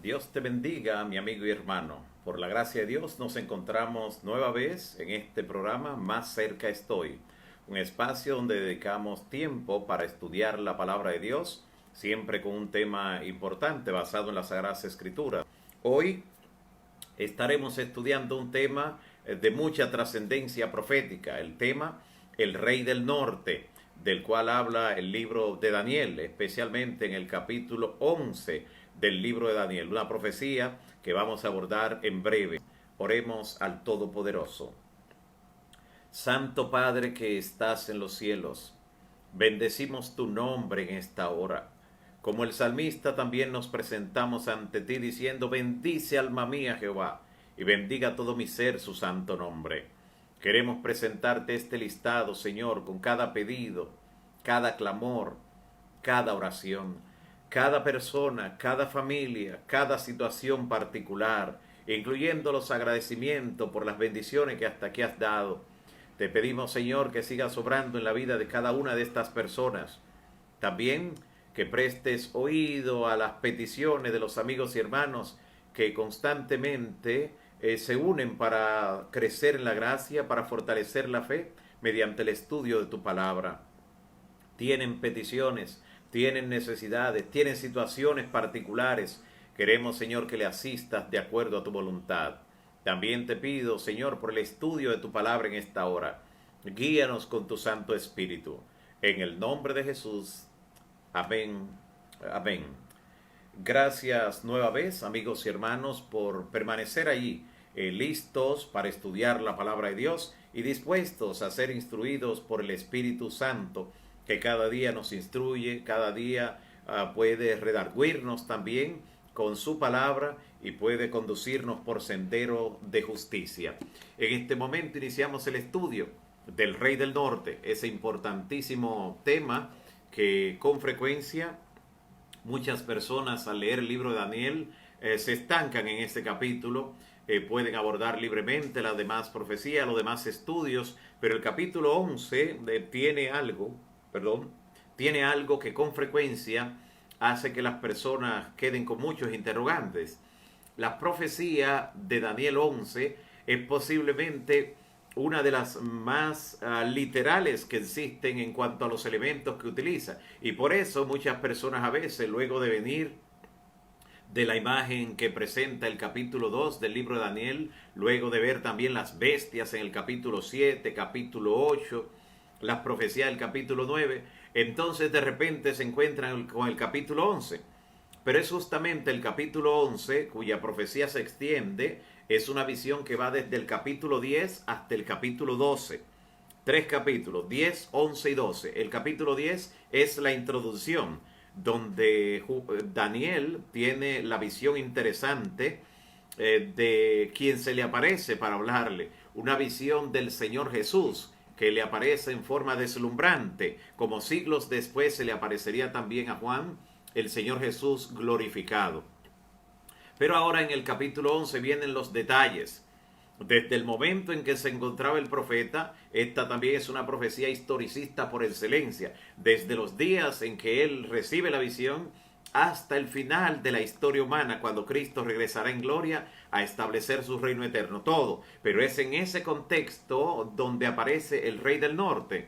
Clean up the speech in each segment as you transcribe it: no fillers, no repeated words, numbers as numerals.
Dios te bendiga, mi amigo y hermano. Por la gracia de Dios nos encontramos nueva vez en este programa Más cerca estoy, un espacio donde dedicamos tiempo para estudiar la palabra de Dios, siempre con un tema importante basado en las Sagradas Escrituras. Hoy estaremos estudiando un tema de mucha trascendencia profética, el tema El Rey del Norte, del cual habla el libro de Daniel, especialmente en el capítulo 11 del libro de Daniel, una profecía que vamos a abordar en breve. Oremos al Todopoderoso. Santo Padre que estás en los cielos, bendecimos tu nombre en esta hora. Como el salmista también nos presentamos ante ti diciendo: bendice alma mía Jehová, y bendiga todo mi ser su santo nombre. Queremos presentarte este listado, Señor, con cada pedido, cada clamor, cada oración, cada persona, cada familia, cada situación particular, incluyendo los agradecimientos por las bendiciones que hasta aquí has dado. Te pedimos, Señor, que sigas obrando en la vida de cada una de estas personas. También que prestes oído a las peticiones de los amigos y hermanos que constantemente se unen para crecer en la gracia, para fortalecer la fe mediante el estudio de tu palabra. Tienen peticiones, tienen necesidades, tienen situaciones particulares. Queremos, Señor, que le asistas de acuerdo a tu voluntad. También te pido, Señor, por el estudio de tu palabra en esta hora. Guíanos con tu Santo Espíritu. En el nombre de Jesús. Amén. Amén. Gracias nueva vez, amigos y hermanos, por permanecer allí, listos para estudiar la palabra de Dios y dispuestos a ser instruidos por el Espíritu Santo, que cada día nos instruye, cada día puede redarguirnos también con su palabra y puede conducirnos por sendero de justicia. En este momento iniciamos el estudio del Rey del Norte, ese importantísimo tema que con frecuencia muchas personas al leer el libro de Daniel se estancan en este capítulo. Pueden abordar libremente las demás profecías, los demás estudios, pero el capítulo 11 tiene algo que con frecuencia hace que las personas queden con muchos interrogantes. La profecía de Daniel 11 es posiblemente una de las más literales que existen en cuanto a los elementos que utiliza. Y por eso muchas personas a veces, luego de venir de la imagen que presenta el capítulo 2 del libro de Daniel, luego de ver también las bestias en el capítulo 7, capítulo 8, las profecías del capítulo 9, entonces de repente se encuentran con el capítulo 11. Pero es justamente el capítulo 11 cuya profecía se extiende. Es una visión que va desde el capítulo 10 hasta el capítulo 12. 3 capítulos, 10, 11 y 12. El capítulo 10 es la introducción, donde Daniel tiene la visión interesante de quien se le aparece para hablarle. Una visión del Señor Jesús, que le aparece en forma deslumbrante, como siglos después se le aparecería también a Juan, el Señor Jesús glorificado. Pero ahora en el capítulo 11 vienen los detalles. Desde el momento en que se encontraba el profeta, esta también es una profecía historicista por excelencia. Desde los días en que él recibe la visión hasta el final de la historia humana, cuando Cristo regresará en gloria a establecer su reino eterno. Todo. Pero es en ese contexto donde aparece el Rey del Norte,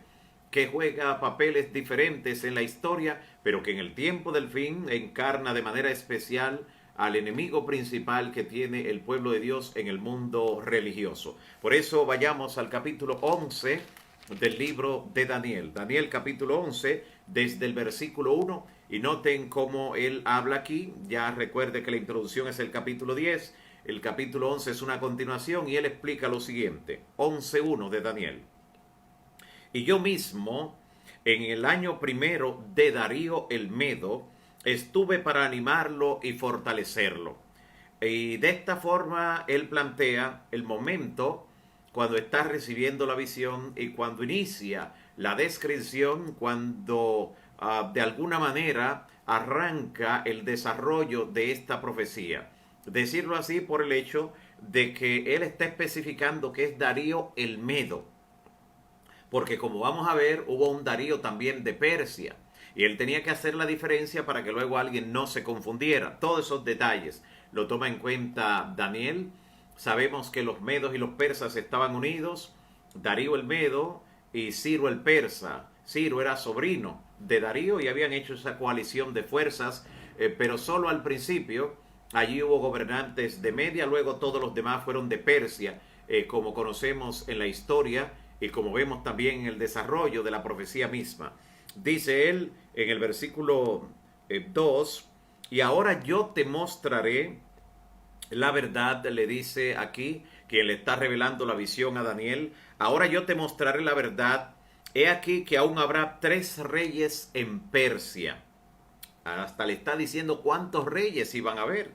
que juega papeles diferentes en la historia, pero que en el tiempo del fin encarna de manera especial al enemigo principal que tiene el pueblo de Dios en el mundo religioso. Por eso vayamos al capítulo 11 del libro de Daniel. Daniel capítulo 11, desde el versículo 1, y noten cómo él habla aquí. Ya recuerde que la introducción es el capítulo 10, el capítulo 11 es una continuación y él explica lo siguiente. 11.1 de Daniel. Y yo mismo, en el año primero de Darío el Medo, estuve para animarlo y fortalecerlo. Y de esta forma él plantea el momento cuando está recibiendo la visión y cuando inicia la descripción, cuando de alguna manera arranca el desarrollo de esta profecía. Decirlo así por el hecho de que él está especificando que es Darío el Medo. Porque como vamos a ver, hubo un Darío también de Persia. Y él tenía que hacer la diferencia para que luego alguien no se confundiera. Todos esos detalles lo toma en cuenta Daniel. Sabemos que los medos y los persas estaban unidos, Darío el medo y Ciro el persa. Ciro era sobrino de Darío y habían hecho esa coalición de fuerzas, pero solo al principio. Allí hubo gobernantes de Media, luego todos los demás fueron de Persia, como conocemos en la historia y como vemos también en el desarrollo de la profecía misma. Dice él en el versículo 2, y ahora yo te mostraré la verdad, le dice aquí, quien le está revelando la visión a Daniel. Ahora yo te mostraré la verdad. He aquí que aún habrá 3 reyes en Persia. Hasta le está diciendo cuántos reyes iban a haber.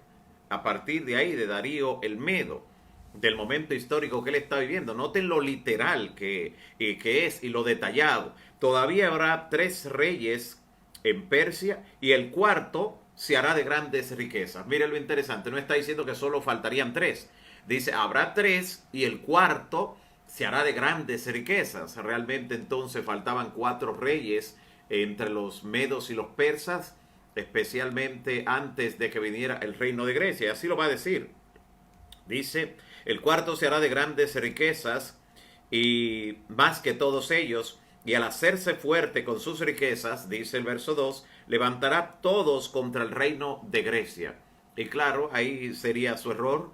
A partir de ahí, de Darío el Medo, del momento histórico que él está viviendo. Noten lo literal que es y lo detallado. Todavía habrá 3 reyes en Persia y el cuarto se hará de grandes riquezas. Miren lo interesante, no está diciendo que solo faltarían 3. Dice, habrá 3 y el cuarto se hará de grandes riquezas. Realmente entonces faltaban 4 reyes entre los medos y los persas, especialmente antes de que viniera el reino de Grecia. Así lo va a decir. Dice, el cuarto se hará de grandes riquezas y más que todos ellos, y al hacerse fuerte con sus riquezas, dice el verso 2, levantará todos contra el reino de Grecia. Y claro, ahí sería su error,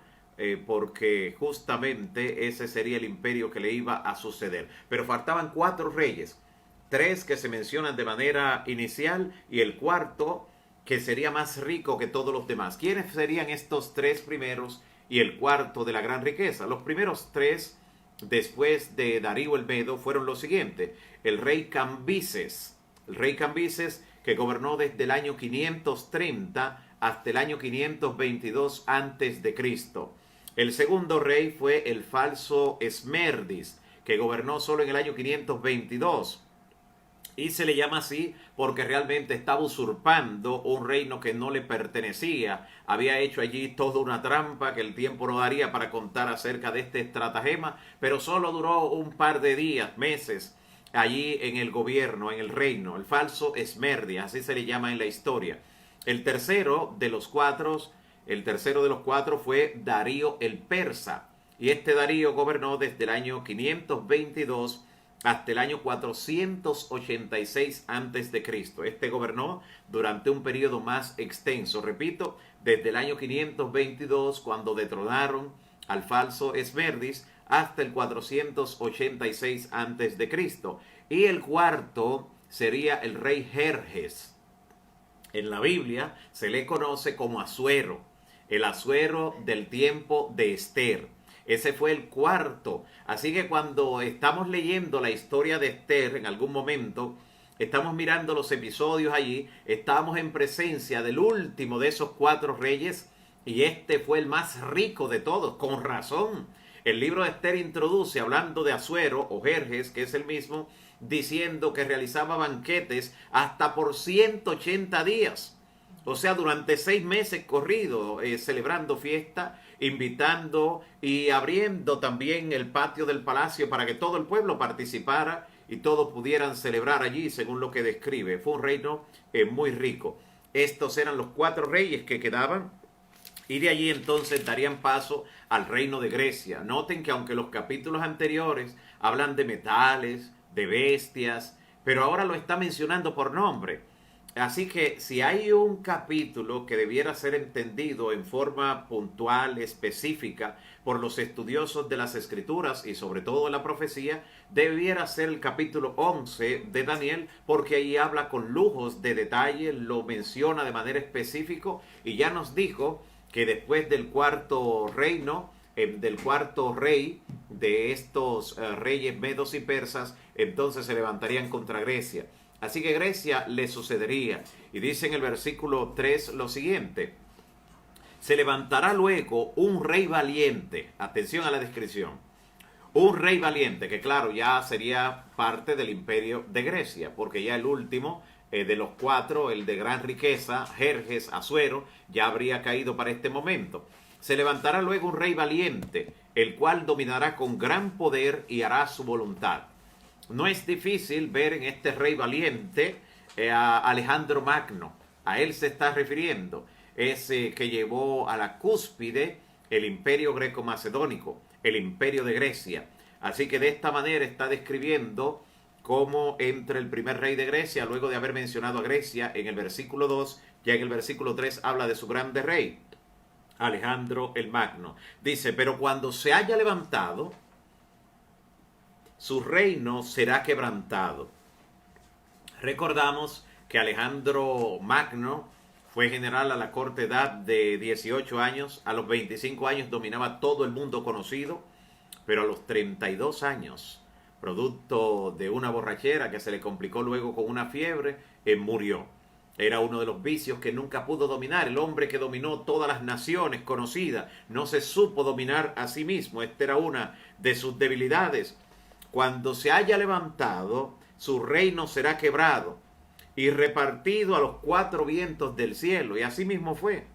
porque justamente ese sería el imperio que le iba a suceder. Pero faltaban 4 reyes, 3 que se mencionan de manera inicial y el cuarto que sería más rico que todos los demás. ¿Quiénes serían estos 3 primeros y el cuarto de la gran riqueza? Los primeros 3 después de Darío el Medo fueron los siguientes. El rey Cambises que gobernó desde el año 530 hasta el año 522 antes de Cristo. El segundo rey fue el falso Esmerdis, que gobernó solo en el año 522. Y se le llama así porque realmente estaba usurpando un reino que no le pertenecía. Había hecho allí toda una trampa que el tiempo no daría para contar acerca de este estratagema, pero solo duró un par de días, meses, allí en el gobierno, en el reino. El falso Esmerdia, así se le llama en la historia. El tercero de los cuatro fue Darío el persa. Y este Darío gobernó desde el año 522 hasta el año 486 antes de Cristo. Este gobernó durante un periodo más extenso. Repito, desde el año 522, cuando detronaron al falso Esmerdis, hasta el 486 antes de Cristo. Y el cuarto sería el rey Jerjes. En la Biblia se le conoce como Asuero, el Asuero del tiempo de Esther. Ese fue el cuarto. Así que cuando estamos leyendo la historia de Esther en algún momento, estamos mirando los episodios allí, estamos en presencia del último de esos 4 reyes y este fue el más rico de todos, con razón. El libro de Esther introduce, hablando de Asuero o Jerjes, que es el mismo, diciendo que realizaba banquetes hasta por 180 días. O sea, durante 6 meses corridos, celebrando fiesta, invitando y abriendo también el patio del palacio para que todo el pueblo participara y todos pudieran celebrar allí, según lo que describe. Fue un reino muy rico. Estos eran los 4 reyes que quedaban y de allí entonces darían paso al reino de Grecia. Noten que aunque los capítulos anteriores hablan de metales, de bestias, pero ahora lo está mencionando por nombre. Así que si hay un capítulo que debiera ser entendido en forma puntual, específica, por los estudiosos de las Escrituras y sobre todo de la profecía, debiera ser el capítulo 11 de Daniel, porque ahí habla con lujos de detalle, lo menciona de manera específica y ya nos dijo que después del cuarto reino, del cuarto rey de estos reyes medos y persas, entonces se levantarían contra Grecia. Así que Grecia le sucedería. Y dice en el versículo 3 lo siguiente: se levantará luego un rey valiente. Atención a la descripción. Un rey valiente, que claro, ya sería parte del imperio de Grecia, porque ya el último de los 4, el de gran riqueza, Jerjes, Asuero, ya habría caído para este momento. Se levantará luego un rey valiente, el cual dominará con gran poder y hará su voluntad. No es difícil ver en este rey valiente a Alejandro Magno. A él se está refiriendo. ese que llevó a la cúspide el imperio greco-macedónico, el imperio de Grecia. Así que de esta manera está describiendo cómo entra el primer rey de Grecia, luego de haber mencionado a Grecia en el versículo 2, ya en el versículo 3 habla de su grande rey, Alejandro el Magno. Dice, pero cuando se haya levantado, su reino será quebrantado. Recordamos que Alejandro Magno fue general a la corta edad de 18 años, a los 25 años dominaba todo el mundo conocido, pero a los 32 años, producto de una borrachera que se le complicó luego con una fiebre, murió. Era uno de los vicios que nunca pudo dominar. El hombre que dominó todas las naciones conocidas no se supo dominar a sí mismo. Esta era una de sus debilidades. Cuando se haya levantado, su reino será quebrado y repartido a los cuatro vientos del cielo. Y así mismo fue.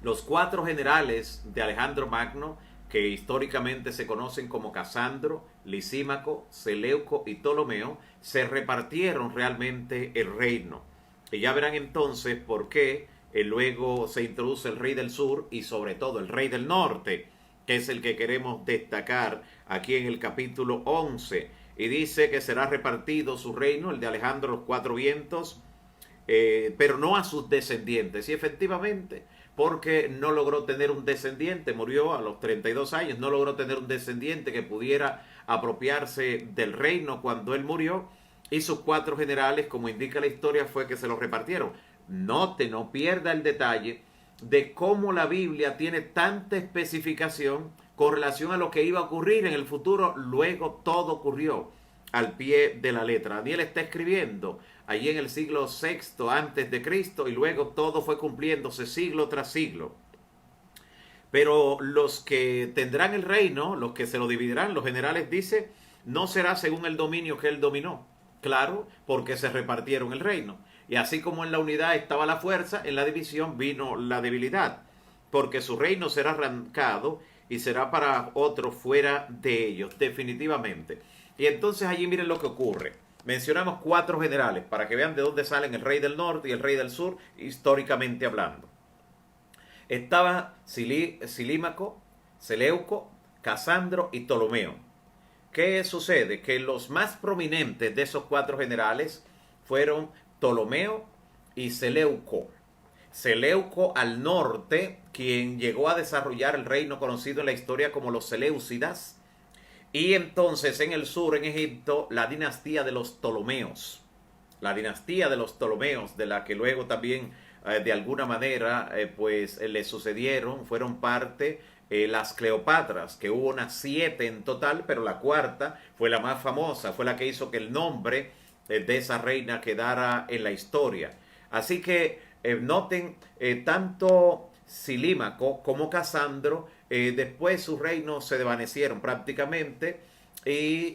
Los cuatro generales de Alejandro Magno, que históricamente se conocen como Casandro, Lisímaco, Seleuco y Ptolomeo, se repartieron realmente el reino. Y ya verán entonces por qué luego se introduce el rey del sur y sobre todo el rey del norte, que es el que queremos destacar aquí en el capítulo 11. Y dice que será repartido su reino, el de Alejandro, los cuatro vientos, pero no a sus descendientes. Y efectivamente, porque no logró tener un descendiente, murió a los 32 años, no logró tener un descendiente que pudiera apropiarse del reino cuando él murió, y sus cuatro generales, como indica la historia, fue que se los repartieron. Note, no pierda el detalle de cómo la Biblia tiene tanta especificación con relación a lo que iba a ocurrir en el futuro. Luego todo ocurrió al pie de la letra. Daniel está escribiendo allí en el siglo VI antes de Cristo y luego todo fue cumpliéndose siglo tras siglo. Pero los que tendrán el reino, los que se lo dividirán, los generales dice, no será según el dominio que él dominó. Claro, porque se repartieron el reino. Y así como en la unidad estaba la fuerza, en la división vino la debilidad. Porque su reino será arrancado y será para otro fuera de ellos, definitivamente. Y entonces allí miren lo que ocurre. Mencionamos cuatro generales para que vean de dónde salen el rey del norte y el rey del sur, históricamente hablando. Estaba Silímaco, Seleuco, Casandro y Ptolomeo. ¿Qué sucede? Que los más prominentes de esos cuatro generales fueron Ptolomeo y Seleuco. Seleuco al norte, quien llegó a desarrollar el reino conocido en la historia como los Seleucidas, y entonces en el sur, en Egipto, la dinastía de los Ptolomeos. La dinastía de los Ptolomeos, de la que luego también de alguna manera le sucedieron, fueron parte las Cleopatras, que hubo unas 7 en total, pero la cuarta fue la más famosa, fue la que hizo que el nombre de esa reina quedara en la historia. Así que noten, tanto Silímaco como Casandro, después sus reinos se desvanecieron prácticamente y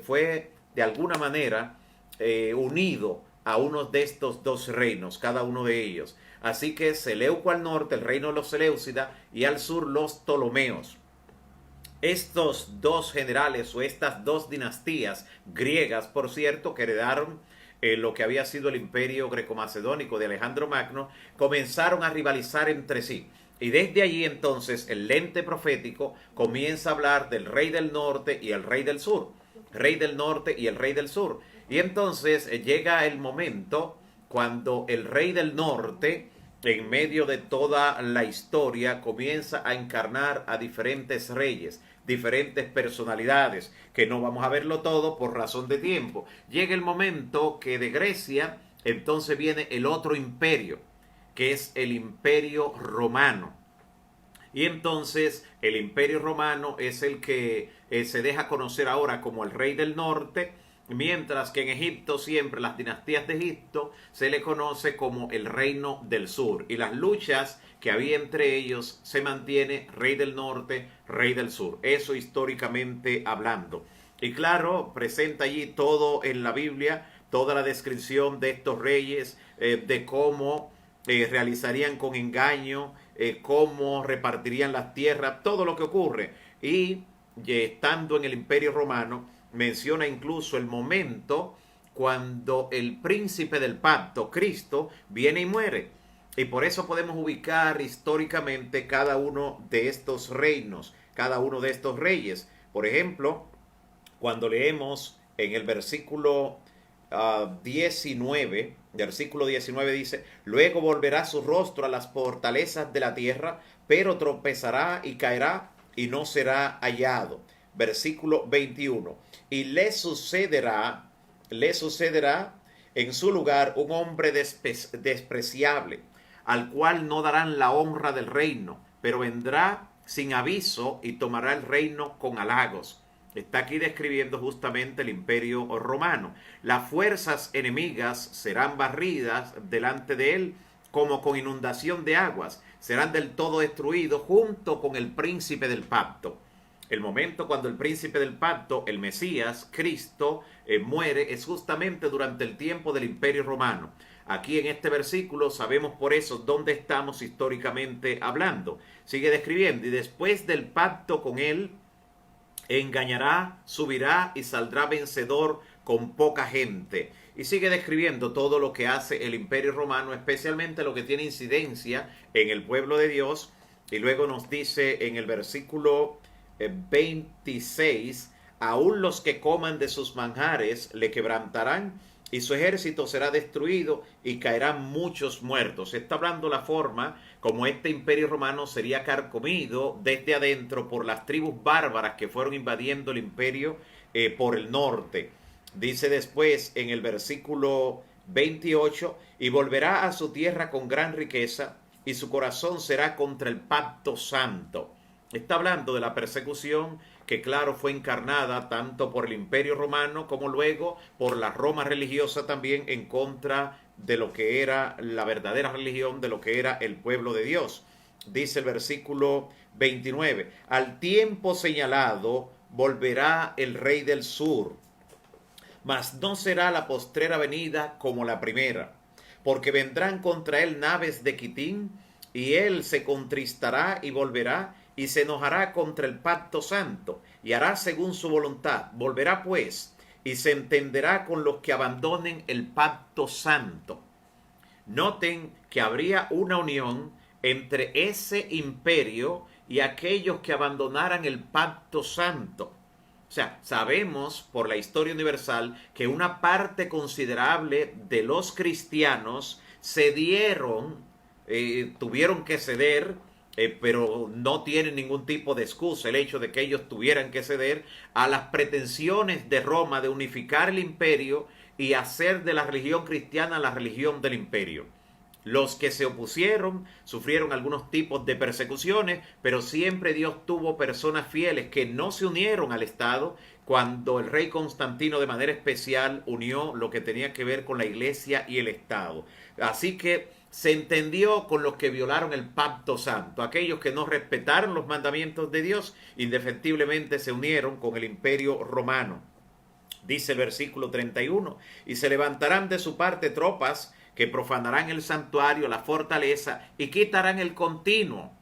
fue de alguna manera unido a uno de estos dos reinos, cada uno de ellos. Así que Seleuco al norte, el reino de los Seleucidas, y al sur los Ptolomeos. Estos dos generales o estas dos dinastías griegas, por cierto, que heredaron lo que había sido el imperio greco-macedónico de Alejandro Magno, comenzaron a rivalizar entre sí. Y desde allí entonces el lente profético comienza a hablar del rey del norte y el rey del sur. Rey del norte y el rey del sur. Y entonces llega el momento cuando el rey del norte, en medio de toda la historia, comienza a encarnar a diferentes reyes, diferentes personalidades, que no vamos a verlo todo por razón de tiempo. Llega el momento que de Grecia entonces viene el otro imperio, que es el imperio romano. Y entonces el imperio romano es el que se deja conocer ahora como el rey del norte, mientras que en Egipto siempre, las dinastías de Egipto, se le conoce como el reino del sur. Y las luchas que había entre ellos se mantiene rey del norte, rey del sur. Eso históricamente hablando. Y claro, presenta allí todo en la Biblia, toda la descripción de estos reyes, de cómo realizarían con engaño, cómo repartirían las tierras, todo lo que ocurre. Y estando en el imperio romano, menciona incluso el momento cuando el príncipe del pacto, Cristo, viene y muere. Y por eso podemos ubicar históricamente cada uno de estos reinos, cada uno de estos reyes. Por ejemplo, cuando leemos en el versículo 19, versículo 19 dice, luego volverá su rostro a las fortalezas de la tierra, pero tropezará y caerá y no será hallado. Versículo 21, y le sucederá en su lugar un hombre despreciable, al cual no darán la honra del reino, pero vendrá sin aviso y tomará el reino con halagos. Está aquí describiendo justamente el imperio romano. Las fuerzas enemigas serán barridas delante de él como con inundación de aguas. Serán del todo destruidos junto con el príncipe del pacto. El momento cuando el príncipe del pacto, el Mesías, Cristo, muere es justamente durante el tiempo del imperio romano. Aquí en este versículo sabemos por eso dónde estamos históricamente hablando. Sigue describiendo, y después del pacto con él, engañará, subirá y saldrá vencedor con poca gente. Y sigue describiendo todo lo que hace el imperio romano, especialmente lo que tiene incidencia en el pueblo de Dios. Y luego nos dice en el versículo 26, aún los que coman de sus manjares le quebrantarán y su ejército será destruido y caerán muchos muertos. Está hablando la forma como este imperio romano sería carcomido desde adentro por las tribus bárbaras que fueron invadiendo el imperio por el norte. Dice después en el versículo 28, y volverá a su tierra con gran riqueza y su corazón será contra el pacto santo. Está hablando de la persecución que claro fue encarnada tanto por el imperio romano como luego por la Roma religiosa también en contra de lo que era la verdadera religión, de lo que era el pueblo de Dios. Dice el versículo 29, al tiempo señalado volverá el rey del sur, mas no será la postrera venida como la primera, porque vendrán contra él naves de Quitín, y él se contristará y volverá, y se enojará contra el pacto santo, y hará según su voluntad. Volverá pues, y se entenderá con los que abandonen el pacto santo. Noten que habría una unión entre ese imperio y aquellos que abandonaran el pacto santo. O sea, sabemos por la historia universal que una parte considerable de los cristianos cedieron, tuvieron que ceder, pero no tienen ningún tipo de excusa el hecho de que ellos tuvieran que ceder a las pretensiones de Roma de unificar el imperio y hacer de la religión cristiana la religión del imperio. Los que se opusieron sufrieron algunos tipos de persecuciones, pero siempre Dios tuvo personas fieles que no se unieron al Estado cuando el rey Constantino de manera especial unió lo que tenía que ver con la iglesia y el Estado. Así que se entendió con los que violaron el pacto santo. Aquellos que no respetaron los mandamientos de Dios, indefectiblemente se unieron con el imperio romano. Dice el versículo 31, y se levantarán de su parte tropas que profanarán el santuario, la fortaleza, y quitarán el continuo.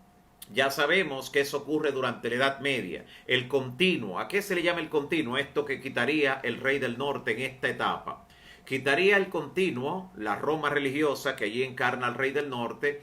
Ya sabemos que eso ocurre durante la Edad Media. El continuo, ¿a qué se le llama el continuo? Esto que quitaría el rey del norte en esta etapa. Quitaría el continuo, la Roma religiosa que allí encarna al rey del norte,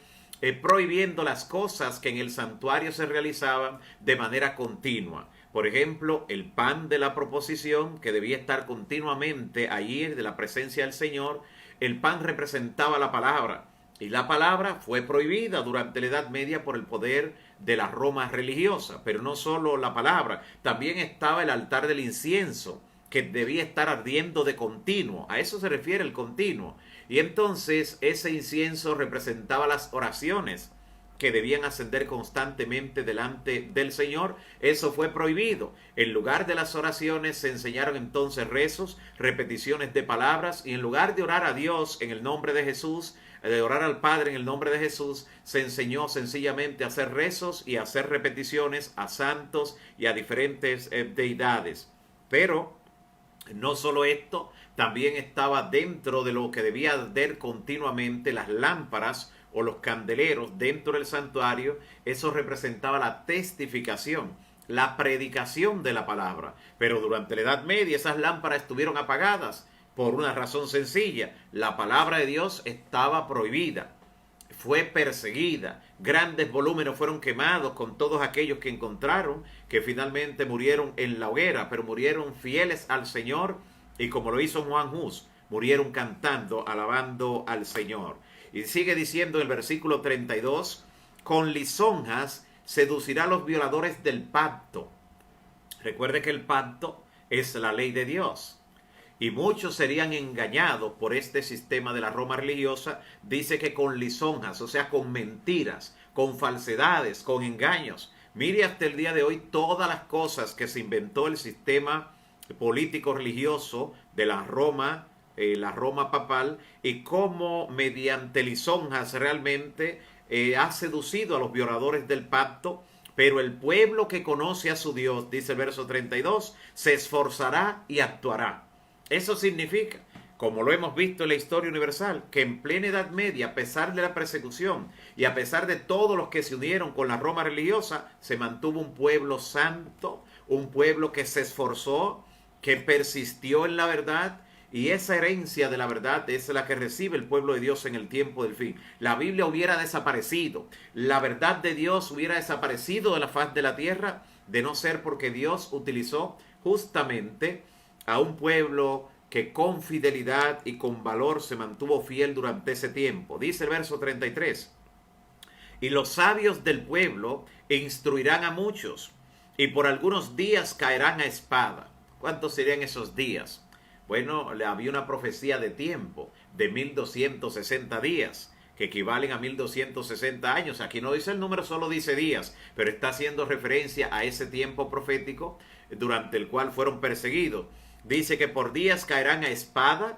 prohibiendo las cosas que en el santuario se realizaban de manera continua. Por ejemplo, el pan de la proposición, que debía estar continuamente allí de la presencia del Señor. El pan representaba la palabra, y la palabra fue prohibida durante la Edad Media por el poder de la Roma religiosa. Pero no solo la palabra, también estaba el altar del incienso, que debía estar ardiendo de continuo. A eso se refiere el continuo. Y entonces ese incienso representaba las oraciones que debían ascender constantemente delante del Señor. Eso fue prohibido. En lugar de las oraciones se enseñaron entonces rezos, repeticiones de palabras, y en lugar de orar a Dios en el nombre de Jesús, de orar al Padre en el nombre de Jesús, se enseñó sencillamente a hacer rezos y a hacer repeticiones a santos y a diferentes deidades. Pero no solo esto, también estaba dentro de lo que debía arder continuamente las lámparas o los candeleros dentro del santuario. Eso representaba la testificación, la predicación de la palabra. Pero durante la Edad Media esas lámparas estuvieron apagadas por una razón sencilla: la palabra de Dios estaba prohibida. fue perseguida. Grandes volúmenes fueron quemados con todos aquellos que encontraron, que finalmente murieron en la hoguera, pero murieron fieles al Señor, y como lo hizo Juan Hus, murieron cantando, alabando al Señor. Y sigue diciendo el versículo 32, con lisonjas seducirá a los violadores del pacto. Recuerde que el pacto es la ley de Dios. Y muchos serían engañados por este sistema de la Roma religiosa. Dice que con lisonjas, o sea, con mentiras, con falsedades, con engaños. Mire hasta el día de hoy todas las cosas que se inventó el sistema político religioso de la Roma papal, y cómo mediante lisonjas realmente ha seducido a los violadores del pacto. Pero el pueblo que conoce a su Dios, dice el verso 32, se esforzará y actuará. Eso significa, como lo hemos visto en la historia universal, que en plena Edad Media, a pesar de la persecución y a pesar de todos los que se unieron con la Roma religiosa, se mantuvo un pueblo santo, un pueblo que se esforzó, que persistió en la verdad, y esa herencia de la verdad es la que recibe el pueblo de Dios en el tiempo del fin. La Biblia hubiera desaparecido, la verdad de Dios hubiera desaparecido de la faz de la tierra, de no ser porque Dios utilizó justamente a un pueblo que con fidelidad y con valor se mantuvo fiel durante ese tiempo. Dice el verso 33, y los sabios del pueblo instruirán a muchos, y por algunos días caerán a espada. ¿Cuántos serían esos días? Bueno, había una profecía de tiempo, de 1260 días, que equivalen a 1260 años. Aquí no dice el número, solo dice días, pero está haciendo referencia a ese tiempo profético durante el cual fueron perseguidos. Dice que por días caerán a espada,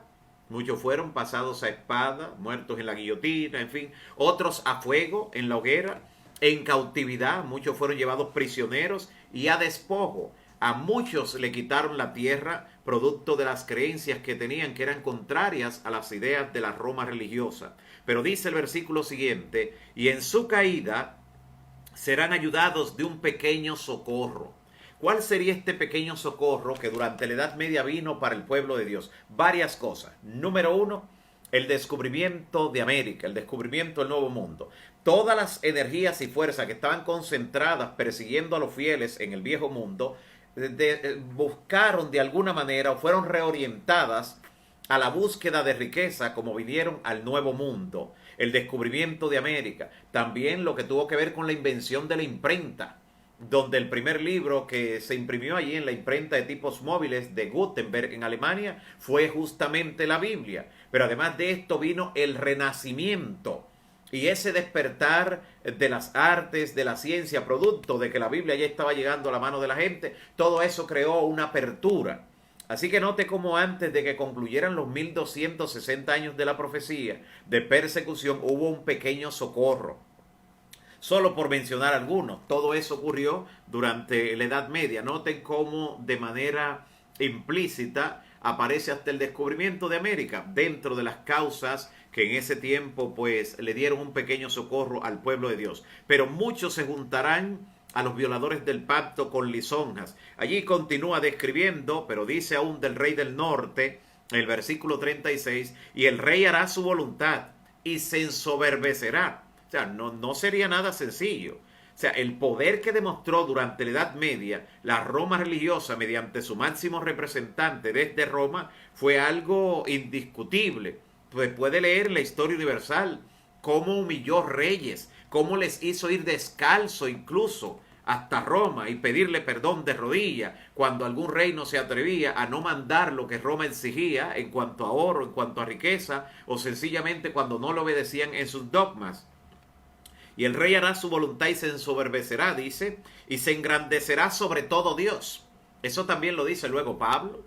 muchos fueron pasados a espada, muertos en la guillotina, en fin, otros a fuego en la hoguera, en cautividad, muchos fueron llevados prisioneros, y a despojo. A muchos le quitaron la tierra, producto de las creencias que tenían, que eran contrarias a las ideas de la Roma religiosa. Pero dice el versículo siguiente, y en su caída serán ayudados de un pequeño socorro. ¿Cuál sería este pequeño socorro que durante la Edad Media vino para el pueblo de Dios? Varias cosas. Número uno, el descubrimiento de América, el descubrimiento del Nuevo Mundo. Todas las energías y fuerzas que estaban concentradas persiguiendo a los fieles en el Viejo Mundo, buscaron de alguna manera o fueron reorientadas a la búsqueda de riqueza, como vinieron al Nuevo Mundo. El descubrimiento de América. También lo que tuvo que ver con la invención de la imprenta, donde el primer libro que se imprimió allí en la imprenta de tipos móviles de Gutenberg en Alemania fue justamente la Biblia. Pero además de esto vino el Renacimiento y ese despertar de las artes, de la ciencia, producto de que la Biblia ya estaba llegando a la mano de la gente. Todo eso creó una apertura. Así que note cómo antes de que concluyeran los 1260 años de la profecía de persecución hubo un pequeño socorro. Solo por mencionar algunos, todo eso ocurrió durante la Edad Media. Noten cómo de manera implícita aparece hasta el descubrimiento de América dentro de las causas que en ese tiempo pues le dieron un pequeño socorro al pueblo de Dios. Pero muchos se juntarán a los violadores del pacto con lisonjas. Allí continúa describiendo, pero dice aún del rey del norte, el versículo 36, y el rey hará su voluntad y se ensoberbecerá. O sea, no sería nada sencillo. O sea, el poder que demostró durante la Edad Media la Roma religiosa mediante su máximo representante desde Roma fue algo indiscutible. Pues puede leer la historia universal, cómo humilló reyes, cómo les hizo ir descalzo incluso hasta Roma y pedirle perdón de rodillas cuando algún rey no se atrevía a no mandar lo que Roma exigía en cuanto a oro, en cuanto a riqueza, o sencillamente cuando no lo obedecían en sus dogmas. Y el rey hará su voluntad y se ensoberbecerá, dice, y se engrandecerá sobre todo Dios. Eso también lo dice luego Pablo.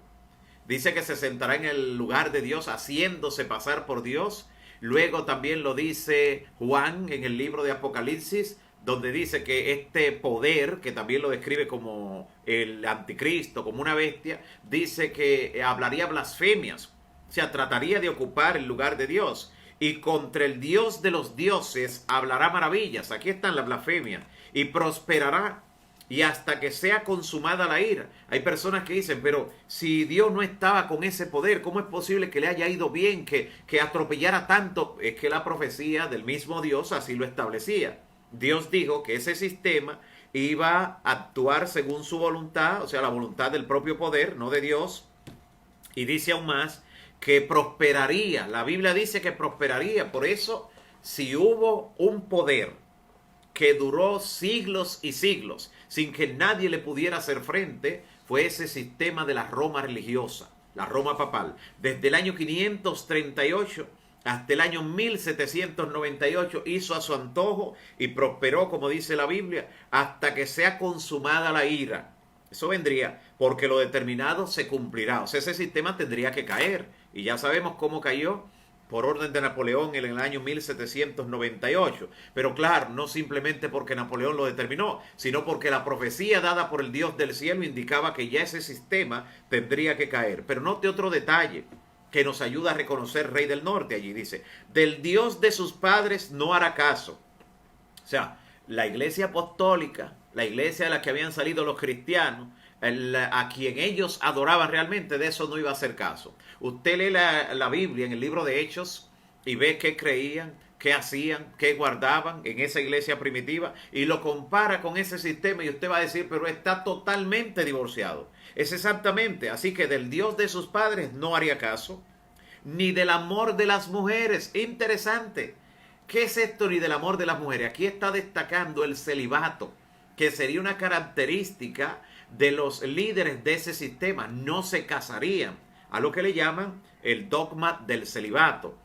Dice que se sentará en el lugar de Dios haciéndose pasar por Dios. Luego también lo dice Juan en el libro de Apocalipsis, donde dice que este poder, que también lo describe como el anticristo, como una bestia, dice que hablaría blasfemias. O sea, trataría de ocupar el lugar de Dios. Y contra el Dios de los dioses hablará maravillas. Aquí están las blasfemias. Y prosperará y hasta que sea consumada la ira. Hay personas que dicen, pero si Dios no estaba con ese poder, ¿cómo es posible que le haya ido bien, que atropellara tanto? Es que la profecía del mismo Dios así lo establecía. Dios dijo que ese sistema iba a actuar según su voluntad, o sea, la voluntad del propio poder, no de Dios. Y dice aún más que prosperaría. La Biblia dice que prosperaría. Por eso, si hubo un poder que duró siglos y siglos sin que nadie le pudiera hacer frente, fue ese sistema de la Roma religiosa, la Roma papal. Desde el año 538 hasta el año 1798 hizo a su antojo y prosperó, como dice la Biblia, hasta que sea consumada la ira. Eso vendría porque lo determinado se cumplirá. O sea, ese sistema tendría que caer. Y ya sabemos cómo cayó, por orden de Napoleón en el año 1798. Pero claro, no simplemente porque Napoleón lo determinó, sino porque la profecía dada por el Dios del cielo indicaba que ya ese sistema tendría que caer. Pero note otro detalle que nos ayuda a reconocer Rey del Norte. Allí dice, del Dios de sus padres no hará caso. O sea, la iglesia apostólica, la iglesia de la que habían salido los cristianos, a quien ellos adoraban realmente, de eso no iba a hacer caso. Usted lee la Biblia en el libro de Hechos y ve qué creían, qué hacían, qué guardaban en esa iglesia primitiva y lo compara con ese sistema y usted va a decir, pero está totalmente divorciado. Es exactamente, así que del Dios de sus padres no haría caso, ni del amor de las mujeres. Interesante. ¿Qué es esto ni del amor de las mujeres? Aquí está destacando el celibato, que sería una característica de los líderes de ese sistema. No se casarían, a lo que le llaman el dogma del celibato.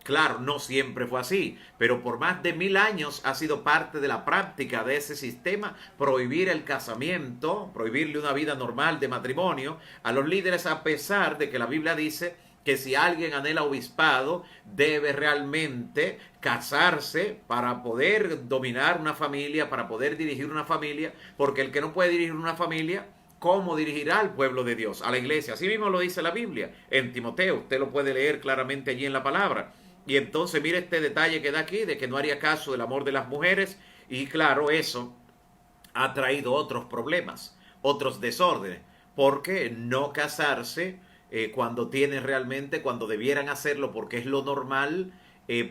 Claro, no siempre fue así, pero por más de 1000 años ha sido parte de la práctica de ese sistema prohibir el casamiento, prohibirle una vida normal de matrimonio a los líderes, a pesar de que la Biblia dice que si alguien anhela obispado, debe realmente casarse para poder dominar una familia, para poder dirigir una familia, porque el que no puede dirigir una familia, ¿cómo dirigirá al pueblo de Dios, a la iglesia? Así mismo lo dice la Biblia en Timoteo, usted lo puede leer claramente allí en la palabra. Y entonces mire este detalle que da aquí, de que no haría caso del amor de las mujeres, y claro, eso ha traído otros problemas, otros desórdenes, porque no casarse cuando tienen realmente, cuando debieran hacerlo porque es lo normal,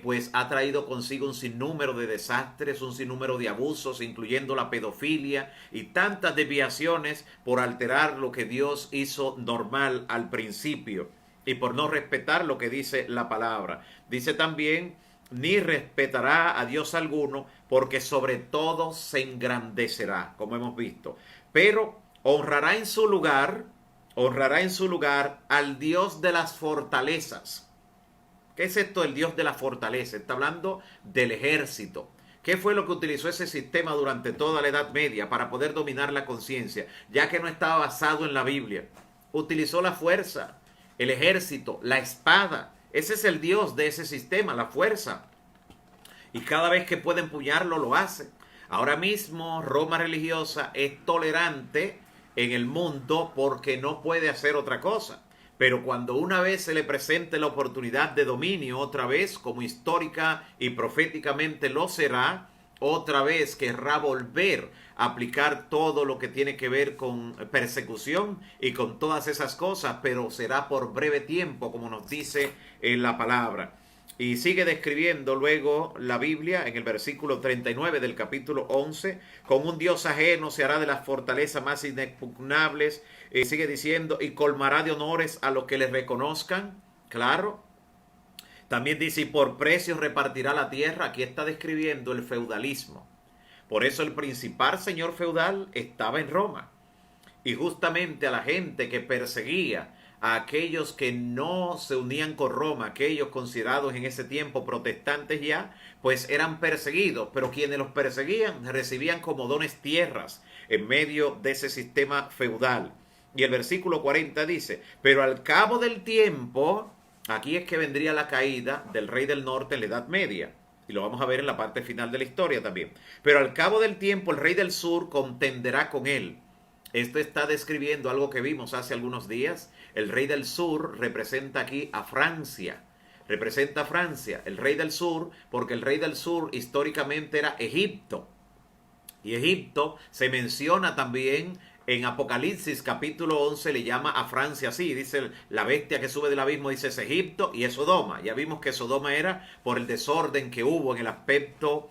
pues ha traído consigo un sinnúmero de desastres, un sinnúmero de abusos, incluyendo la pedofilia y tantas desviaciones por alterar lo que Dios hizo normal al principio y por no respetar lo que dice la palabra. Dice también, ni respetará a Dios alguno, porque sobre todo se engrandecerá, como hemos visto. Pero honrará en su lugar al Dios de las fortalezas. ¿Qué es esto del Dios de la fortaleza? Está hablando del ejército. ¿Qué fue lo que utilizó ese sistema durante toda la Edad Media para poder dominar la conciencia? Ya que no estaba basado en la Biblia. Utilizó la fuerza, el ejército, la espada. Ese es el Dios de ese sistema, la fuerza. Y cada vez que puede empuñarlo, lo hace. Ahora mismo Roma religiosa es tolerante en el mundo porque no puede hacer otra cosa. Pero cuando una vez se le presente la oportunidad de dominio, otra vez, como histórica y proféticamente lo será, otra vez querrá volver a aplicar todo lo que tiene que ver con persecución y con todas esas cosas, pero será por breve tiempo, como nos dice en la palabra. Y sigue describiendo luego la Biblia en el versículo 39 del capítulo 11, con un Dios ajeno se hará de las fortalezas más inexpugnables, sigue diciendo, y colmará de honores a los que le reconozcan, claro. También dice, y por precios repartirá la tierra. Aquí está describiendo el feudalismo. Por eso el principal señor feudal estaba en Roma. Y justamente a la gente que perseguía, a aquellos que no se unían con Roma, aquellos considerados en ese tiempo protestantes ya, pues eran perseguidos, pero quienes los perseguían recibían como dones tierras en medio de ese sistema feudal. Y el versículo 40 dice, pero al cabo del tiempo, aquí es que vendría la caída del rey del norte en la Edad Media. Y lo vamos a ver en la parte final de la historia también. Pero al cabo del tiempo el rey del sur contenderá con él. Esto está describiendo algo que vimos hace algunos días. El rey del sur representa aquí a Francia. Representa a Francia, el rey del sur, porque el rey del sur históricamente era Egipto. Y Egipto se menciona también en Apocalipsis capítulo 11, le llama a Francia así, dice la bestia que sube del abismo, dice es Egipto y es Sodoma. Ya vimos que Sodoma era por el desorden que hubo en el aspecto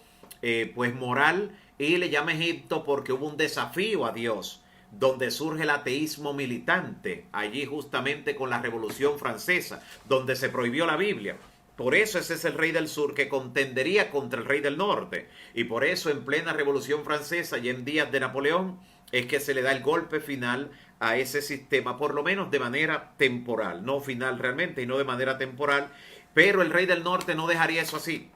pues moral, y le llama Egipto porque hubo un desafío a Dios, donde surge el ateísmo militante, allí justamente con la Revolución Francesa, donde se prohibió la Biblia. Por eso ese es el rey del sur que contendería contra el rey del norte. Y por eso en plena Revolución Francesa y en días de Napoleón es que se le da el golpe final a ese sistema, por lo menos de manera temporal, no final realmente, y no de manera temporal. Pero el rey del norte no dejaría eso así.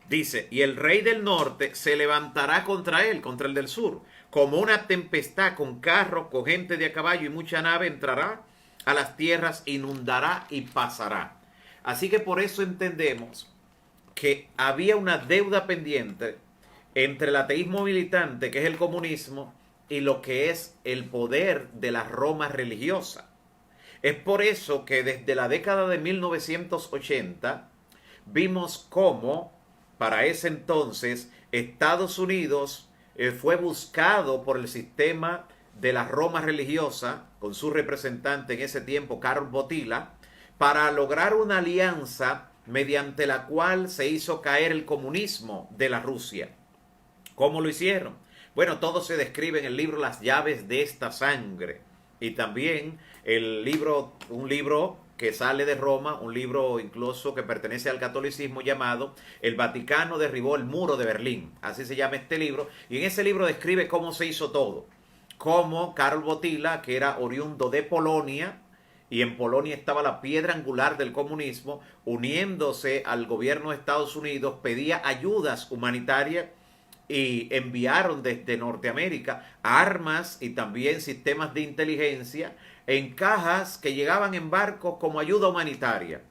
Dice, y el rey del norte se levantará contra él, contra el del sur, como una tempestad, con carros, con gente de a caballo y mucha nave, entrará a las tierras, inundará y pasará. Así que por eso entendemos que había una deuda pendiente entre el ateísmo militante, que es el comunismo, y lo que es el poder de la Roma religiosa. Es por eso que desde la década de 1980 vimos cómo para ese entonces Estados Unidos fue buscado por el sistema de la Roma religiosa, con su representante en ese tiempo, Karl Wojtyla, para lograr una alianza mediante la cual se hizo caer el comunismo de la Rusia. ¿Cómo lo hicieron? Bueno, todo se describe en el libro Las llaves de esta sangre. Y también un libro que sale de Roma, un libro incluso que pertenece al catolicismo, llamado El Vaticano derribó el muro de Berlín. Así se llama este libro. Y en ese libro describe cómo se hizo todo. Cómo Karl Wojtyla, que era oriundo de Polonia, y en Polonia estaba la piedra angular del comunismo, uniéndose al gobierno de Estados Unidos, pedía ayudas humanitarias y enviaron desde Norteamérica armas y también sistemas de inteligencia en cajas que llegaban en barcos como ayuda humanitaria.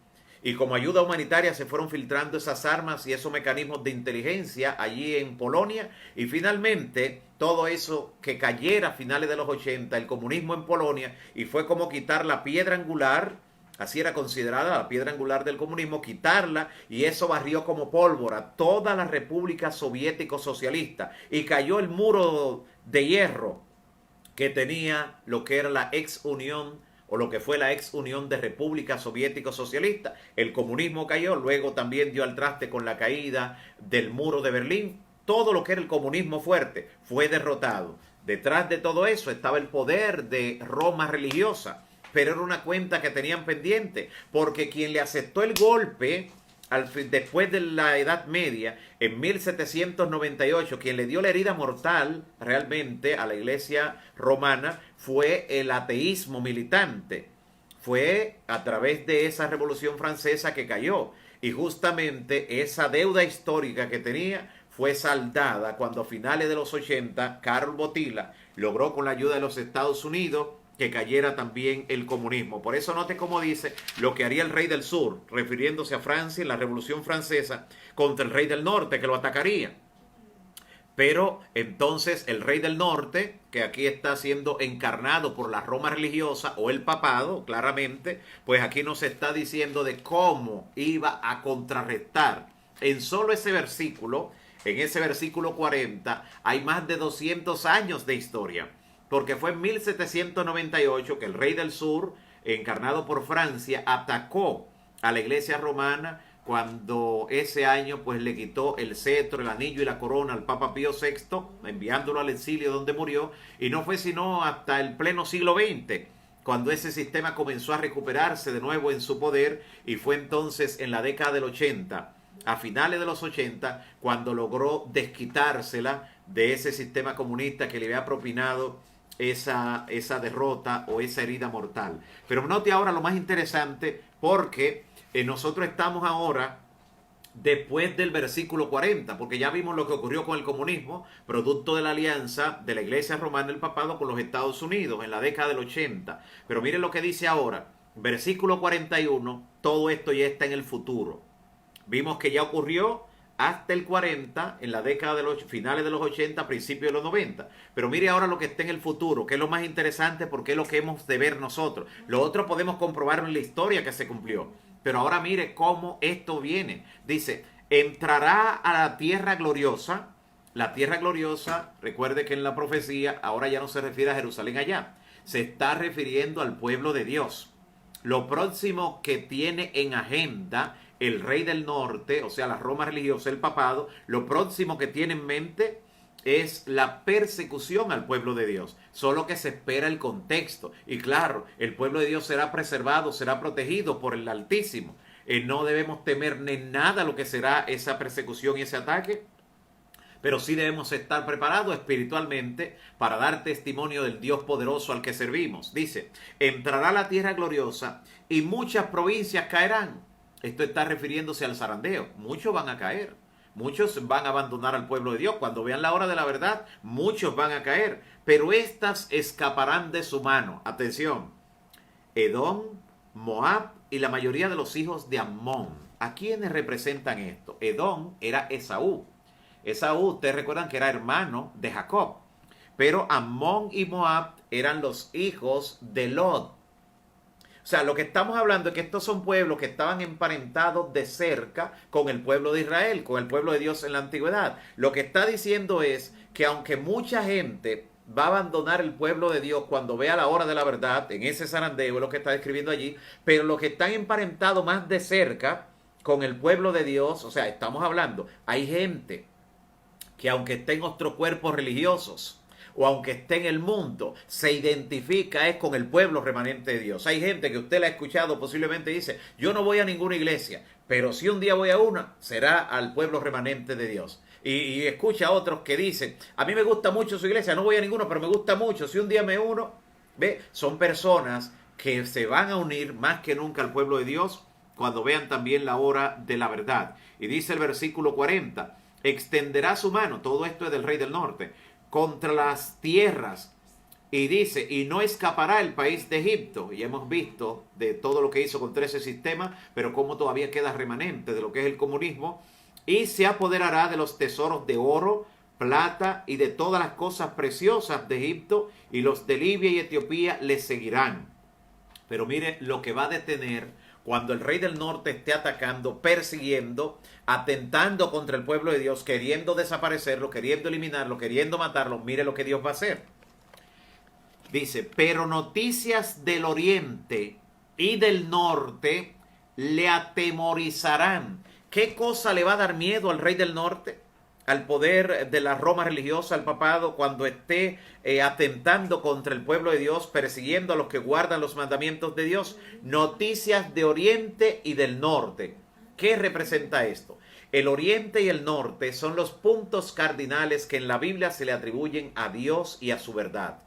Y como ayuda humanitaria se fueron filtrando esas armas y esos mecanismos de inteligencia allí en Polonia, y finalmente todo eso que cayera a finales de los 80, el comunismo en Polonia, y fue como quitar la piedra angular, así era considerada la piedra angular del comunismo, quitarla, y eso barrió como pólvora toda la república soviético-socialista, y cayó el muro de hierro que tenía lo que era la ex Unión, o lo que fue la ex Unión de República Soviético Socialista. El comunismo cayó, luego también dio al traste con la caída del muro de Berlín. Todo lo que era el comunismo fuerte fue derrotado. Detrás de todo eso estaba el poder de Roma religiosa, pero era una cuenta que tenían pendiente, porque quien le aceptó el golpe después de la Edad Media, en 1798, quien le dio la herida mortal realmente a la iglesia romana fue el ateísmo militante. Fue a través de esa Revolución Francesa que cayó. Y justamente esa deuda histórica que tenía fue saldada cuando a finales de los 80, Karl Wojtyla logró, con la ayuda de los Estados Unidos, que cayera también el comunismo. Por eso note cómo dice lo que haría el rey del sur, refiriéndose a Francia en la Revolución Francesa, contra el rey del norte, que lo atacaría. Pero entonces el rey del norte, que aquí está siendo encarnado por la Roma religiosa o el papado, claramente, pues aquí nos está diciendo de cómo iba a contrarrestar. En solo ese versículo, en ese versículo 40, hay más de 200 años de historia. Porque fue en 1798 que el rey del sur, encarnado por Francia, atacó a la iglesia romana, cuando ese año pues le quitó el cetro, el anillo y la corona al Papa Pío VI, enviándolo al exilio donde murió. Y no fue sino hasta el pleno siglo XX cuando ese sistema comenzó a recuperarse de nuevo en su poder, y fue entonces en la década del 80, a finales de los 80, cuando logró desquitársela de ese sistema comunista que le había propinado esa derrota o esa herida mortal. Pero note ahora lo más interesante, porque nosotros estamos ahora después del versículo 40, porque ya vimos lo que ocurrió con el comunismo, producto de la alianza de la iglesia romana del papado con los Estados Unidos en la década del 80. Pero miren lo que dice ahora, versículo 41, todo esto ya está en el futuro. Vimos que ya ocurrió hasta el 40, en la década de los finales de los 80, principios de los 90. Pero mire ahora lo que está en el futuro, que es lo más interesante, porque es lo que hemos de ver nosotros. Lo otro podemos comprobarlo en la historia que se cumplió. Pero ahora mire cómo esto viene. Dice, entrará a la tierra gloriosa La tierra gloriosa, recuerde que en la profecía ahora ya no se refiere a Jerusalén allá, se está refiriendo al pueblo de Dios. Lo próximo que tiene en agenda el rey del norte, o sea, la Roma religiosa, el papado, lo próximo que tiene en mente es la persecución al pueblo de Dios, solo que se espera el contexto. Y claro, el pueblo de Dios será preservado, será protegido por el Altísimo. No debemos temer ni nada lo que será esa persecución y ese ataque, pero sí debemos estar preparados espiritualmente para dar testimonio del Dios poderoso al que servimos. Dice, entrará la tierra gloriosa y muchas provincias caerán. Esto está refiriéndose al zarandeo. Muchos van a caer. Muchos van a abandonar al pueblo de Dios. Cuando vean la hora de la verdad, muchos van a caer. Pero éstas escaparán de su mano. Atención. Edom, Moab y la mayoría de los hijos de Amón. ¿A quiénes representan esto? Edom era Esaú. Esaú, ustedes recuerdan que era hermano de Jacob. Pero Amón y Moab eran los hijos de Lot. O sea, lo que estamos hablando es que estos son pueblos que estaban emparentados de cerca con el pueblo de Israel, con el pueblo de Dios en la antigüedad. Lo que está diciendo es que aunque mucha gente va a abandonar el pueblo de Dios cuando vea la hora de la verdad, en ese zarandeo es lo que está describiendo allí, pero los que están emparentados más de cerca con el pueblo de Dios, o sea, estamos hablando, hay gente que aunque esté en otros cuerpos religiosos, o aunque esté en el mundo, se identifica es con el pueblo remanente de Dios. Hay gente que usted la ha escuchado posiblemente dice, yo no voy a ninguna iglesia, pero si un día voy a una, será al pueblo remanente de Dios. Y escucha a otros que dicen, a mí me gusta mucho su iglesia, no voy a ninguna, pero me gusta mucho, si un día me uno, ve, son personas que se van a unir más que nunca al pueblo de Dios cuando vean también la hora de la verdad. Y dice el versículo 40, extenderá su mano, todo esto es del rey del norte, contra las tierras, y dice, y no escapará el país de Egipto. Y hemos visto de todo lo que hizo contra ese sistema, pero cómo todavía queda remanente de lo que es el comunismo, y se apoderará de los tesoros de oro, plata y de todas las cosas preciosas de Egipto, y los de Libia y Etiopía le seguirán. Pero mire lo que va a detener cuando el rey del norte esté atacando, persiguiendo, atentando contra el pueblo de Dios, queriendo desaparecerlo, queriendo eliminarlo, queriendo matarlo. Mire lo que Dios va a hacer. Dice, pero noticias del oriente y del norte le atemorizarán. ¿Qué cosa le va a dar miedo al rey del norte? Al poder de la Roma religiosa, al papado, cuando esté atentando contra el pueblo de Dios, persiguiendo a los que guardan los mandamientos de Dios. Noticias de oriente y del norte. ¿Qué representa esto? El oriente y el norte son los puntos cardinales que en la Biblia se le atribuyen a Dios y a su verdad.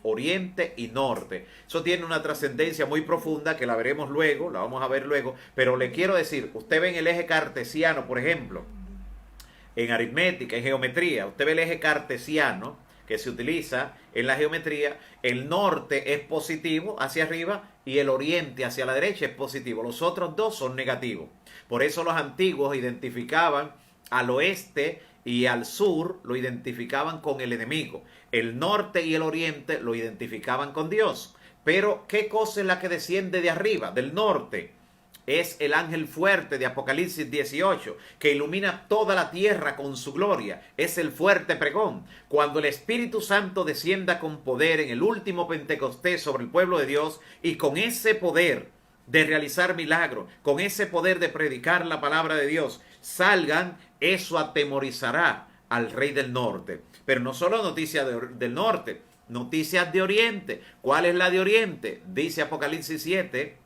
Oriente y norte. Eso tiene una trascendencia muy profunda que la veremos luego, la vamos a ver luego, pero le quiero decir, usted ve en el eje cartesiano, por ejemplo, en aritmética, en geometría, usted ve el eje cartesiano que se utiliza en la geometría, el norte es positivo hacia arriba y el oriente hacia la derecha es positivo. Los otros dos son negativos. Por eso los antiguos identificaban al oeste y al sur, lo identificaban con el enemigo. El norte y el oriente lo identificaban con Dios. Pero, ¿qué cosa es la que desciende de arriba, del norte? Es el ángel fuerte de Apocalipsis 18, que ilumina toda la tierra con su gloria. Es el fuerte pregón. Cuando el Espíritu Santo descienda con poder en el último Pentecostés sobre el pueblo de Dios, y con ese poder de realizar milagros, con ese poder de predicar la palabra de Dios, salgan, eso atemorizará al rey del norte. Pero no solo noticias del norte, noticias de oriente. ¿Cuál es la de oriente? Dice Apocalipsis 7,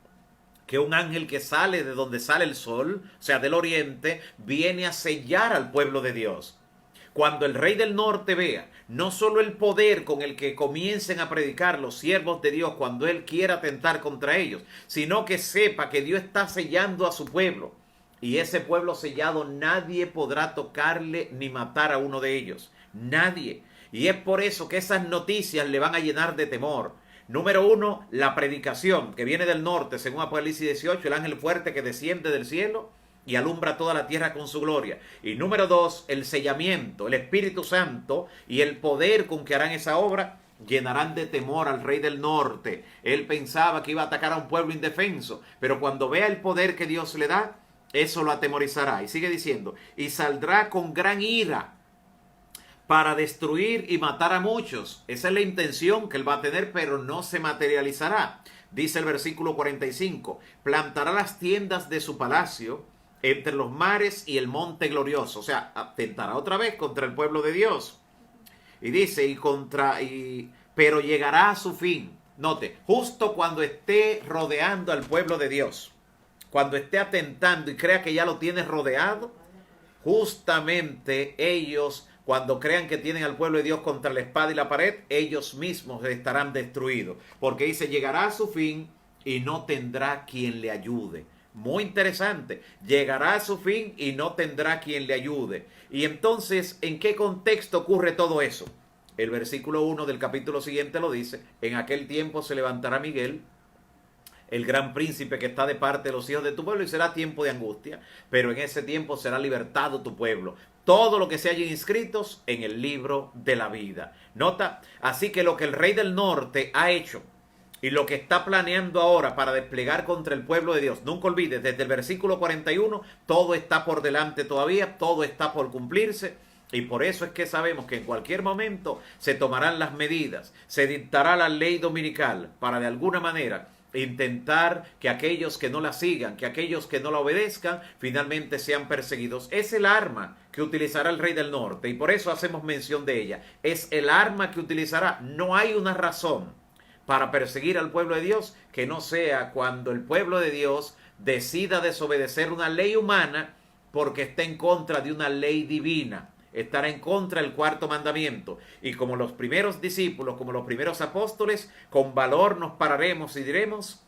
que un ángel que sale de donde sale el sol, o sea, del oriente, viene a sellar al pueblo de Dios. Cuando el rey del norte vea no solo el poder con el que comiencen a predicar los siervos de Dios cuando él quiera atentar contra ellos, sino que sepa que Dios está sellando a su pueblo. Y ese pueblo sellado nadie podrá tocarle ni matar a uno de ellos. Nadie. Y es por eso que esas noticias le van a llenar de temor. Número 1, la predicación que viene del norte, según Apocalipsis 18, el ángel fuerte que desciende del cielo y alumbra toda la tierra con su gloria. Y número 2, el sellamiento, el Espíritu Santo y el poder con que harán esa obra llenarán de temor al rey del norte. Él pensaba que iba a atacar a un pueblo indefenso, pero cuando vea el poder que Dios le da, eso lo atemorizará. Y sigue diciendo, y saldrá con gran ira para destruir y matar a muchos. Esa es la intención que él va a tener, pero no se materializará. Dice el versículo 45, plantará las tiendas de su palacio entre los mares y el monte glorioso. O sea, atentará otra vez contra el pueblo de Dios. Y dice, pero llegará a su fin. Note, justo cuando esté rodeando al pueblo de Dios, cuando esté atentando y crea que ya lo tiene rodeado, justamente ellos, cuando crean que tienen al pueblo de Dios contra la espada y la pared, ellos mismos estarán destruidos. Porque dice, llegará a su fin y no tendrá quien le ayude. Muy interesante. Llegará a su fin y no tendrá quien le ayude. Y entonces, ¿en qué contexto ocurre todo eso? El versículo 1 del capítulo siguiente lo dice. En aquel tiempo se levantará Miguel, el gran príncipe que está de parte de los hijos de tu pueblo, y será tiempo de angustia, pero en ese tiempo será libertado tu pueblo. Todo lo que se hayan inscritos en el libro de la vida. Nota, así que lo que el rey del norte ha hecho y lo que está planeando ahora para desplegar contra el pueblo de Dios, nunca olvides, desde el versículo 41, todo está por delante todavía, todo está por cumplirse. Y por eso es que sabemos que en cualquier momento se tomarán las medidas, se dictará la ley dominical para de alguna manera intentar que aquellos que no la sigan, que aquellos que no la obedezcan, finalmente sean perseguidos. Es el arma que utilizará el rey del norte y por eso hacemos mención de ella. Es el arma que utilizará. No hay una razón para perseguir al pueblo de Dios que no sea cuando el pueblo de Dios decida desobedecer una ley humana porque está en contra de una ley divina. Estará en contra del cuarto mandamiento. Y como los primeros discípulos, como los primeros apóstoles, con valor nos pararemos y diremos,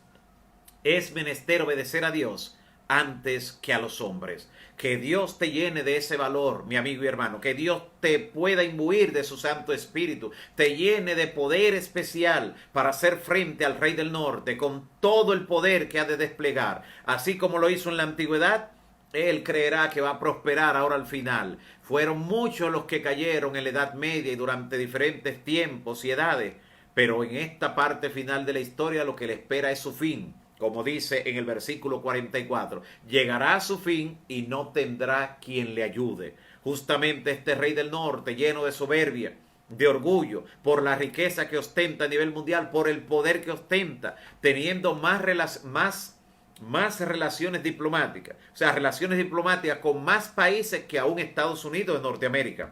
es menester obedecer a Dios antes que a los hombres. Que Dios te llene de ese valor, mi amigo y hermano. Que Dios te pueda imbuir de su Santo Espíritu. Te llene de poder especial para hacer frente al Rey del Norte con todo el poder que ha de desplegar. Así como lo hizo en la antigüedad, él creerá que va a prosperar ahora al final. Fueron muchos los que cayeron en la Edad Media y durante diferentes tiempos y edades, pero en esta parte final de la historia lo que le espera es su fin. Como dice en el versículo 44, llegará a su fin y no tendrá quien le ayude. Justamente este rey del norte, lleno de soberbia, de orgullo, por la riqueza que ostenta a nivel mundial, por el poder que ostenta, teniendo más relaciones diplomáticas, o sea, relaciones diplomáticas con más países que aún Estados Unidos de Norteamérica.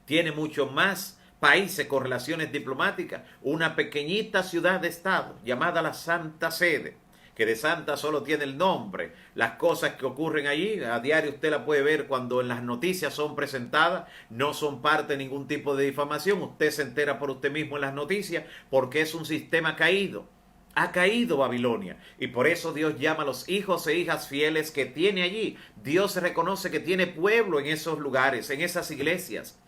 Tiene mucho más países con relaciones diplomáticas, una pequeñita ciudad de estado llamada la Santa Sede, que de santa solo tiene el nombre. Las cosas que ocurren allí, a diario usted la puede ver cuando en las noticias son presentadas, no son parte de ningún tipo de difamación, usted se entera por usted mismo en las noticias, porque es un sistema caído. Ha caído Babilonia y por eso Dios llama a los hijos e hijas fieles que tiene allí. Dios reconoce que tiene pueblo en esos lugares, en esas iglesias,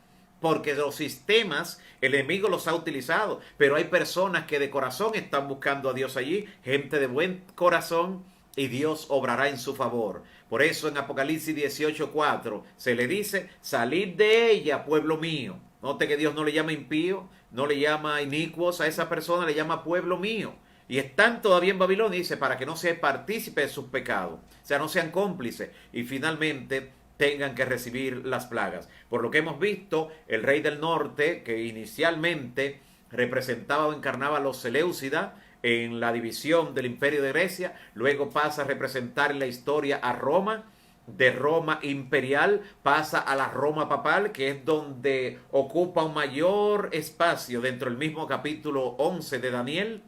porque los sistemas el enemigo los ha utilizado, pero hay personas que de corazón están buscando a Dios allí, gente de buen corazón, y Dios obrará en su favor. Por eso en Apocalipsis 18:4 se le dice, salid de ella, pueblo mío. Note que Dios no le llama impío, no le llama inicuos a esa persona, le llama pueblo mío. Y están todavía en Babilonia, dice, para que no sean partícipes de sus pecados. O sea, no sean cómplices. Y finalmente tengan que recibir las plagas. Por lo que hemos visto, el rey del norte, que inicialmente representaba o encarnaba a los Seleucidas en la división del imperio de Grecia, luego pasa a representar en la historia a Roma. De Roma imperial pasa a la Roma papal, que es donde ocupa un mayor espacio dentro del mismo capítulo 11 de Daniel.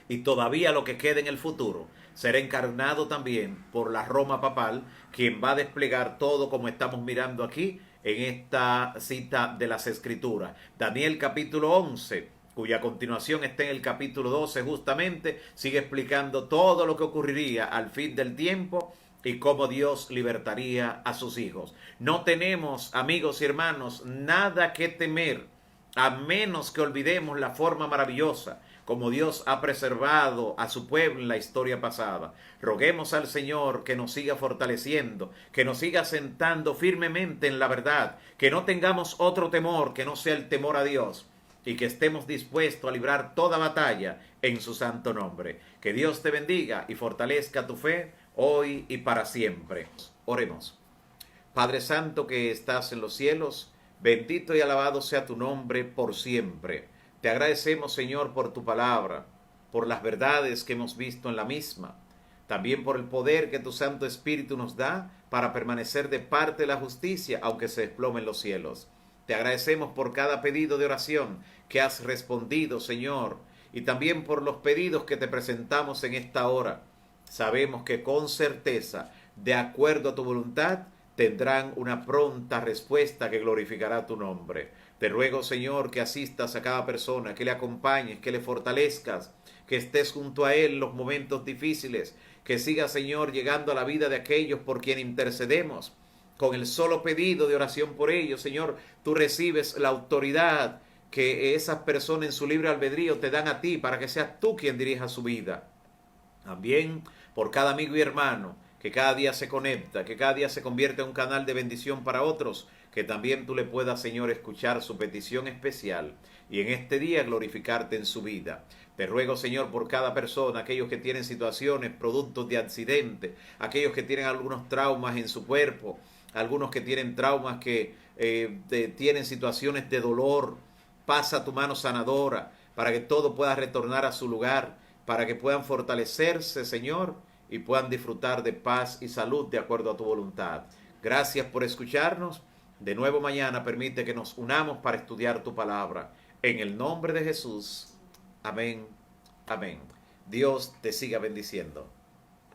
Y todavía lo que quede en el futuro será encarnado también por la Roma papal, quien va a desplegar todo como estamos mirando aquí en esta cita de las Escrituras. Daniel capítulo 11, cuya continuación está en el capítulo 12 justamente, sigue explicando todo lo que ocurriría al fin del tiempo y cómo Dios libertaría a sus hijos. No tenemos, amigos y hermanos, nada que temer, a menos que olvidemos la forma maravillosa como Dios ha preservado a su pueblo en la historia pasada. Roguemos al Señor que nos siga fortaleciendo, que nos siga sentando firmemente en la verdad, que no tengamos otro temor que no sea el temor a Dios y que estemos dispuestos a librar toda batalla en su santo nombre. Que Dios te bendiga y fortalezca tu fe hoy y para siempre. Oremos. Padre Santo que estás en los cielos, Bendito y alabado sea tu nombre por siempre. Te agradecemos, Señor, por tu palabra, por las verdades que hemos visto en la misma, también por el poder que tu Santo Espíritu nos da para permanecer de parte de la justicia, aunque se desplomen los cielos. Te agradecemos por cada pedido de oración que has respondido, Señor, y también por los pedidos que te presentamos en esta hora. Sabemos que con certeza, de acuerdo a tu voluntad, tendrán una pronta respuesta que glorificará tu nombre. Te ruego, Señor, que asistas a cada persona, que le acompañes, que le fortalezcas, que estés junto a él en los momentos difíciles, que sigas, Señor, llegando a la vida de aquellos por quien intercedemos. Con el solo pedido de oración por ellos, Señor, tú recibes la autoridad que esas personas en su libre albedrío te dan a ti para que seas tú quien dirija su vida. También por cada amigo y hermano que cada día se conecta, que cada día se convierte en un canal de bendición para otros, que también tú le puedas, Señor, escuchar su petición especial y en este día glorificarte en su vida. Te ruego, Señor, por cada persona, aquellos que tienen situaciones, productos de accidente, aquellos que tienen algunos traumas en su cuerpo, algunos que tienen traumas que tienen situaciones de dolor. Pasa tu mano sanadora para que todo pueda retornar a su lugar, para que puedan fortalecerse, Señor, y puedan disfrutar de paz y salud de acuerdo a tu voluntad. Gracias por escucharnos. De nuevo mañana permite que nos unamos para estudiar tu palabra. En el nombre de Jesús. Amén. Amén. Dios te siga bendiciendo.